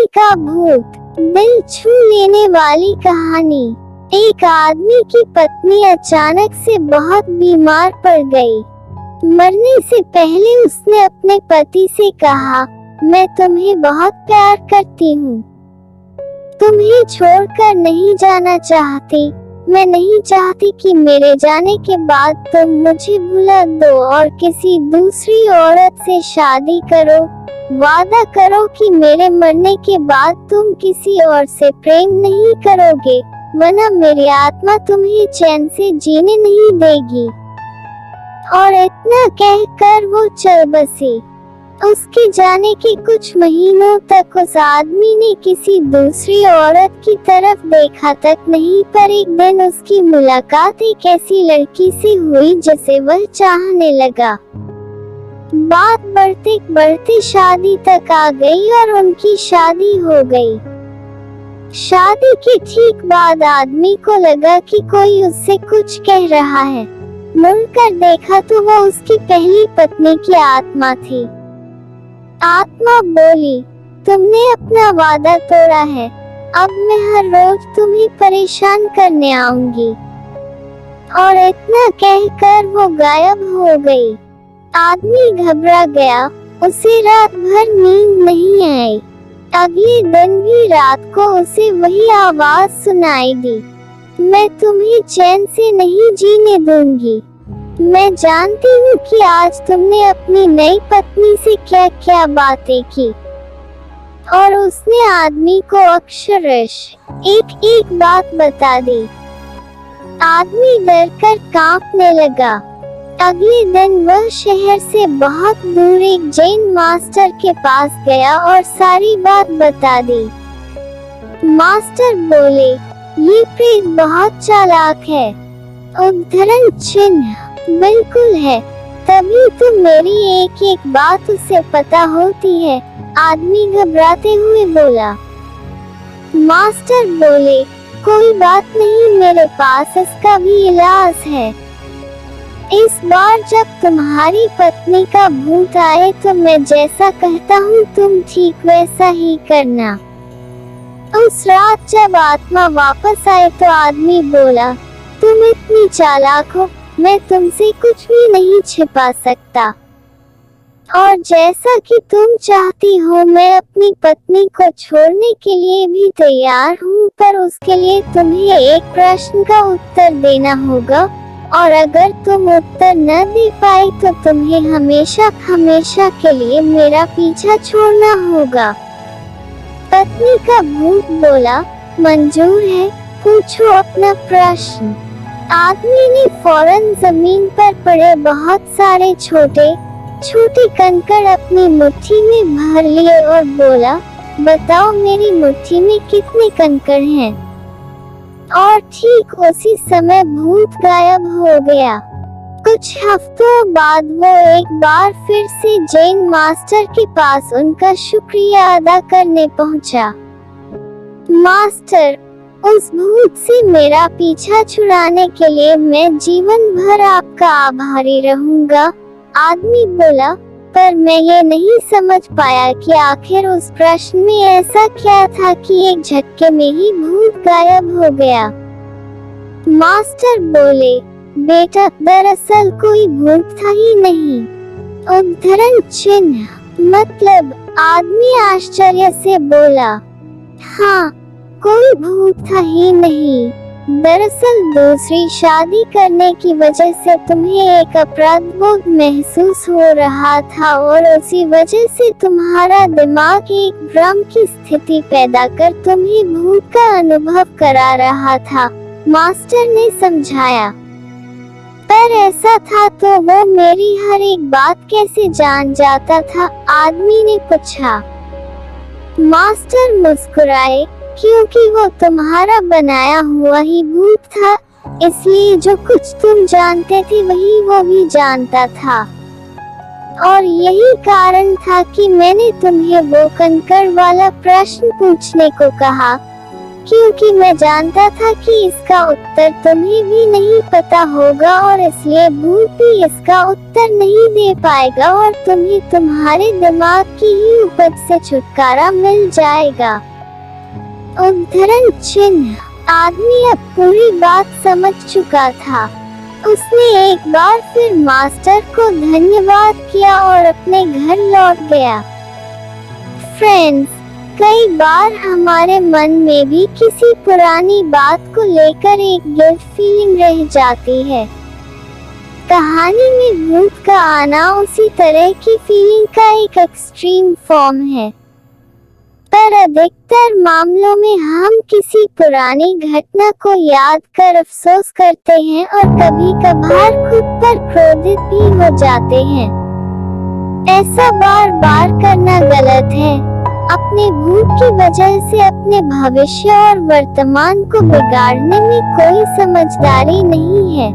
का भूत। दिल छू लेने वाली कहानी। एक आदमी की पत्नी अचानक से बहुत बीमार पड़ गई। मरने से पहले उसने अपने पति से कहा, मैं तुम्हें बहुत प्यार करती हूँ, तुम्हें छोड़कर नहीं जाना चाहती। मैं नहीं चाहती कि मेरे जाने के बाद तुम मुझे भुला दो और किसी दूसरी औरत से शादी करो। वादा करो कि मेरे मरने के बाद तुम किसी और से प्रेम नहीं करोगे, वरना मेरी आत्मा तुम्हें चैन से जीने नहीं देगी। और इतना कहकर वो चल बसी। उसके जाने के कुछ महीनों तक उस आदमी ने किसी दूसरी औरत की तरफ देखा तक नहीं, पर एक दिन उसकी मुलाकात एक ऐसी लड़की से हुई जिसे वह चाहने लगा। बात बढ़ते बढ़ते शादी तक आ गई और उनकी शादी हो गई। शादी के ठीक बाद आदमी को लगा कि कोई उससे कुछ कह रहा है। मुड़कर देखा तो वह उसकी पहली पत्नी की आत्मा थी। आत्मा बोली, तुमने अपना वादा तोड़ा है, अब मैं हर रोज तुम्हें परेशान करने आऊंगी। और इतना कहकर वो गायब हो गई। आदमी घबरा गया, उसे रात भर नींद नहीं आई। अगले दिन भी रात को उसे वही आवाज सुनाई दी, मैं तुम्हें चैन से नहीं जीने दूंगी। मैं जानती हूँ कि आज तुमने अपनी नई पत्नी से क्या क्या बातें की। और उसने आदमी को अक्षरश एक एक बात बता दी। आदमी डरकर कांपने लगा। अगले दिन वह शहर से बहुत दूर एक जैन मास्टर के पास गया और सारी बात बता दी। मास्टर बोले, ये प्रेत बहुत चालाक है, उद्धरण चिन्ह बिल्कुल है, तभी तो मेरी एक एक बात उसे पता होती है। आदमी घबराते हुए बोला। मास्टर बोले, कोई बात नहीं, मेरे पास इसका भी इलाज है। इस बार जब तुम्हारी पत्नी का भूत आए तो मैं जैसा कहता हूँ तुम ठीक वैसा ही करना। उस रात जब आत्मा वापस आए तो आदमी बोला, तुम इतनी चालाक हो, मैं तुमसे कुछ भी नहीं छिपा सकता। और जैसा कि तुम चाहती हो मैं अपनी पत्नी को छोड़ने के लिए भी तैयार हूँ, पर उसके लिए तुम्हें एक प्रश्न का उत्तर देना होगा, और अगर तुम उत्तर न दे पाए तो तुम्हें हमेशा हमेशा के लिए मेरा पीछा छोड़ना होगा। पत्नी का भूत बोला, मंजूर है, पूछो अपना प्रश्न। आदमी ने फौरन जमीन पर पड़े बहुत सारे छोटे छोटे कंकड़ अपनी मुट्ठी में भर लिए और बोला, बताओ मेरी मुट्ठी में कितने कंकड़ हैं। और ठीक उसी समय भूत गायब हो गया। कुछ हफ्तों बाद वो एक बार फिर से जैन मास्टर के पास उनका शुक्रिया अदा करने पहुंचा। मास्टर, उस भूत से मेरा पीछा छुड़ाने के लिए मैं जीवन भर आपका आभारी रहूंगा। आदमी बोला, पर मैं ये नहीं समझ पाया कि आखिर उस प्रश्न में ऐसा क्या था कि एक झटके में ही भूत गायब हो गया। मास्टर बोले, बेटा, दरअसल कोई भूत था ही नहीं। उद्धरण चिन्ह मतलब। आदमी आश्चर्य से बोला, हाँ, कोई भूत था ही नहीं। दरअसल दूसरी शादी करने की वजह से तुम्हें एक अपराध बोध महसूस हो रहा था और उसी वजह से तुम्हारा दिमाग एक भ्रम की स्थिति पैदा कर तुम्हें भूत का अनुभव करा रहा था, मास्टर ने समझाया। पर ऐसा था तो वो मेरी हर एक बात कैसे जान जाता था, आदमी ने पूछा। मास्टर मुस्कुराए, क्योंकि वो तुम्हारा बनाया हुआ ही भूत था, इसलिए जो कुछ तुम जानते थे वही वो भी जानता था। और यही कारण था कि मैंने तुम्हें वो कंकड़ वाला प्रश्न पूछने को कहा। क्योंकि मैं जानता था कि इसका उत्तर तुम्हें भी नहीं पता होगा और इसलिए भूत भी इसका उत्तर नहीं दे पाएगा और तुम्हें तुम्हारे दिमाग की ही उपज से छुटकारा मिल जाएगा। उद्धरण चिन्ह। आदमी अब पूरी बात समझ चुका था। उसने एक बार फिर मास्टर को धन्यवाद किया और अपने घर लौट गया। फ्रेंड्स, कई बार हमारे मन में भी किसी पुरानी बात को लेकर एक गिल्ट फीलिंग रह जाती है। कहानी में भूत का आना उसी तरह की फीलिंग का एक एक्सट्रीम फॉर्म है, पर अधिकतर मामलों में हम किसी पुरानी घटना को याद कर अफसोस करते हैं और कभी कभार खुद पर क्रोधित भी हो जाते हैं। ऐसा बार बार करना गलत है। अपने भूत की वजह से अपने भविष्य और वर्तमान को बिगाड़ने में कोई समझदारी नहीं है।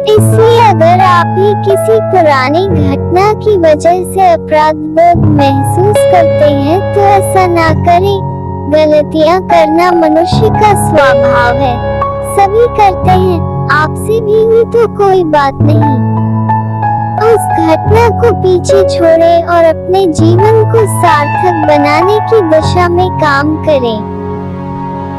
इसलिए अगर आप भी किसी पुरानी घटना की वजह से अपराध बोध महसूस करते हैं तो ऐसा ना करें। गलतियां करना मनुष्य का स्वभाव है, सभी करते हैं, आपसे भी हुई तो कोई बात नहीं। उस घटना को पीछे छोड़ें और अपने जीवन को सार्थक बनाने की दिशा में काम करें।